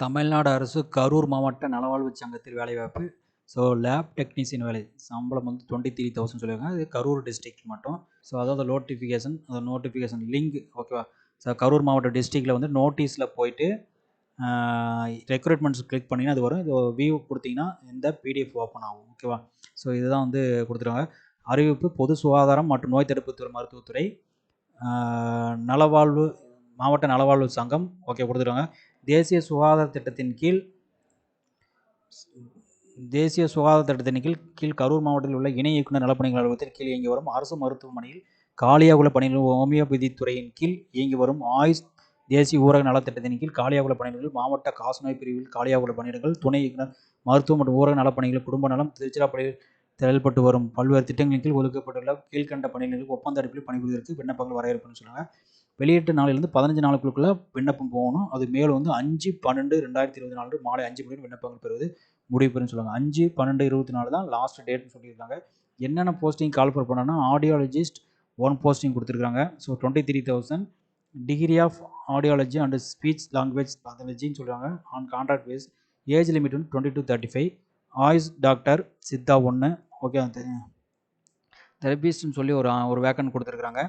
தமிழ்நாடு அரசு கரூர் மாவட்ட நலவாழ்வு சங்கத்தில் வேலைவாய்ப்பு. ஸோ லேப் டெக்னீஷியன் வேலை சம்பளம் வந்து 23,000 சொல்லியிருக்காங்க. இது கரூர் டிஸ்ட்ரிக்ட் மட்டும். ஸோ அதாவது நோட்டிஃபிகேஷன் லிங்க் ஓகேவா. ஸோ கரூர் மாவட்ட டிஸ்ட்ரிக்டில் வந்து நோட்டீஸில் போயிட்டு ரெக்ரூட்மெண்ட்ஸ் கிளிக் பண்ணிங்கன்னா அது வரும். இது வியூ கொடுத்தீங்கன்னா இந்த பிடிஎஃப் ஓப்பன் ஆகும் ஓகேவா. ஸோ இதுதான் வந்து கொடுத்துருக்காங்க. அறிவிப்பு பொது சுகாதாரம் மற்றும் நோய் தடுப்புத்துறை மருத்துவத்துறை நலவாழ்வு மாவட்ட நலவாழ்வு சங்கம் ஓகே கொடுத்துருக்காங்க. தேசிய சுகாதார திட்டத்தின் கீழ் கரூர் மாவட்டத்தில் உள்ள இணை இயக்குனர் நலப்பணிகள் அலுவலகத்தில் கீழ் இயங்கி வரும் அரசு மருத்துவமனையில் காலியாக உள்ள பணிகள் ஹோமியோபதி துறையின் கீழ் இயங்கி வரும் ஆயுஷ் தேசிய ஊரக நலத்திட்டத்தின் கீழ் காலியாக உள்ள பணியிடங்கள் மாவட்ட காசநோய் பிரிவில் காலியாக உள்ள பணியிடங்கள் துணை இயக்குனர் மருத்துவ மற்றும் ஊரக நலப்பணிகள் குடும்ப நலம் திருச்சிராப்பள்ளியில் செயல்பட்டு வரும் பல்வேறு திட்டங்களின் கீழ் ஒதுக்கப்பட்டுள்ள கீழ்கண்ட பணியிடங்களுக்கு ஒப்பந்த அடிப்பில் பணிபுரிவதற்கு விண்ணப்பங்கள் வரவேற்புன்னு சொல்லுவாங்க. வெளியீட்டு நாளிலிருந்து 15 நாளுக்குள்ள விண்ணப்பம் போகணும். அது மேலும் வந்து 5/12/2024 மாலை 5 மணி விண்ணப்பங்கள் பெறுவது முடிவு பெறுன்னு சொல்லுவாங்க. 5/12/24 தான் லாஸ்ட் டேட்னு சொல்லியிருக்காங்க. என்னென்ன போஸ்டிங் கால்ஃபர் பண்ணனா ஆடியாலஜிஸ்ட் 1 போஸ்டிங் கொடுத்துருக்காங்க. So 23,000 degree of audiology and speech language பேத்தாலஜின்னு சொல்கிறாங்க. On contract basis. Age limit வந்து 20 to 35. Ayush doctor Siddha 1 okay. தெரபிஸ்ட்னு சொல்லி ஒரு வேக்கன் கொடுத்துருக்காங்க.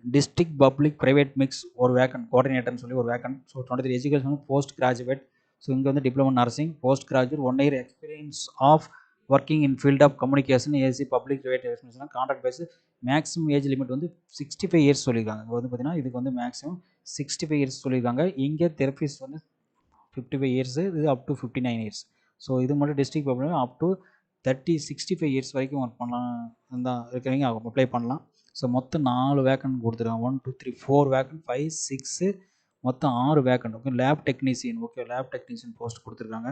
டிஸ்ட்ரிக்ட் பப்ளிக் ப்ரைவேட் மிக்ஸ் ஒரு வேக்கன் கோஆர்டினேட்டர்னு சொல்லி ஒரு வேக்கன். So 23 education post graduate. So இங்கே வந்து diploma nursing post graduate 1 year experience of working in field of communication AC public private contract basis. Maximum age limit வந்து 65 years சொல்லியிருக்காங்க. இங்கே வந்து பார்த்தீங்கன்னா இதுக்கு வந்து மேக்ஸிமம் 65 years சொல்லியிருக்காங்க. இங்கே தெரபிஸ்ட் வந்து 55 years, இது அப் டு 59 years. ஸோ இது மட்டும் district public up to 65 years வரைக்கும் ஒர்க் பண்ணலாம் தான் இருக்கிறவங்க அப்ளை பண்ணலாம். ஸோ மொத்தம் 4 வேக்கன்ட் கொடுத்துருக்காங்க. 1 2 3 4 வேக்கன்ட் 5 6 மொத்தம் 6 vacant okay. Lab technician okay. Lab technician post கொடுத்துருக்காங்க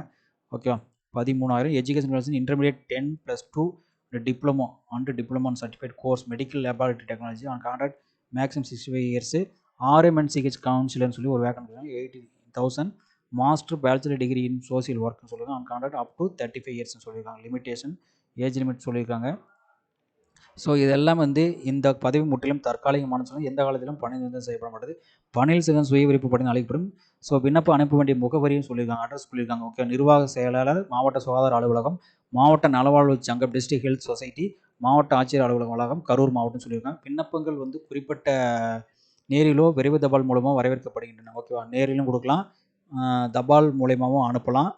ஓகேவா. 13,000 education intermediate 10+2 diploma and diploma certificate course medical laboratory technology on contract maximum 65 years. RMNCH கவுன்சிலர்னு சொல்லி ஒரு vacant 80,000 master bachelor degree in social ஒர்க்னு சொல்லியிருக்காங்க. On contract up to 35 years சொல்லியிருக்காங்க. Limitation age limit சொல்லியிருக்காங்க. So இதெல்லாம் வந்து இந்த பதவி முற்றிலும் தற்காலிகமான சொல்லி எந்த காலத்திலும் பணி நிறுத்தம் செய்யப்பட மாட்டது. பணியில் சிறந்த சுய விருப்பு பணி அழைக்கப்படும். ஸோ விண்ணப்பம் அனுப்ப வேண்டிய முகவரியும் சொல்லியிருக்காங்க. அட்ரஸ் சொல்லியிருக்காங்க ஓகே. நிர்வாக செயலாளர் மாவட்ட சுகாதார அலுவலகம் மாவட்ட நலவாழ்வு சங்கம் டிஸ்ட்ரிக்ட் ஹெல்த் சொசைட்டி மாவட்ட ஆட்சியர் அலுவலகம் வளாகம் கரூர் மாவட்டம் சொல்லியிருக்காங்க. விண்ணப்பங்கள் வந்து குறிப்பிட்ட நேரிலோ விரைவு தபால் மூலமாக வரவேற்கப்படுகின்றன ஓகேவா. நேரிலும் கொடுக்கலாம், தபால் மூலயமாவும் அனுப்பலாம்.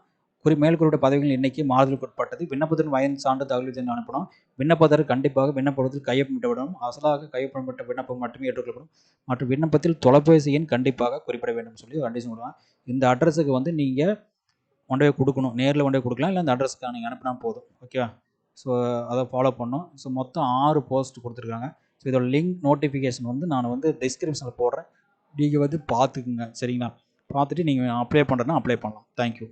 மேல் குறிப்பிட்ட பதவிகளின் எண்ணிக்கை மாறுதலுக்கு உட்பட்டது. விண்ணப்பத்தின் வயது சான்று தகவல் அனுப்பணும். விண்ணப்பதாரர் கண்டிப்பாக விண்ணப்பத்தில் கையொப்பமிடப்படும். அசலாக கையொப்பமிட்ட விண்ணப்பம் மட்டுமே ஏற்றுக்கொள்ளப்படும். மற்றும் விண்ணப்பத்தில் தொலைபேசி எண் கண்டிப்பாக குறிப்பிட வேண்டும் சொல்லி கண்டிஷன் கொடுக்கலாம். இந்த அட்ரஸுக்கு வந்து நீங்கள் கொண்டு போய் கொடுக்கணும். நேரில் கொண்டு போய் கொடுக்கலாம், இல்லை அந்த அட்ரஸ்க்கு நீங்கள் அனுப்பினா போதும் ஓகேவா. ஸோ அதை ஃபாலோ பண்ணணும். ஸோ மொத்தம் 6 போஸ்ட் கொடுத்துருக்காங்க. ஸோ இதோட லிங்க் நோட்டிஃபிகேஷன் வந்து நான் வந்து டிஸ்கிரிப்ஷனில் போடுறேன். நீங்கள் வந்து பார்த்துக்குங்க சரிங்களா. பார்த்துட்டு நீங்கள் அப்ளை பண்ணுறதுனா அப்ளை பண்ணலாம். தேங்க்யூ.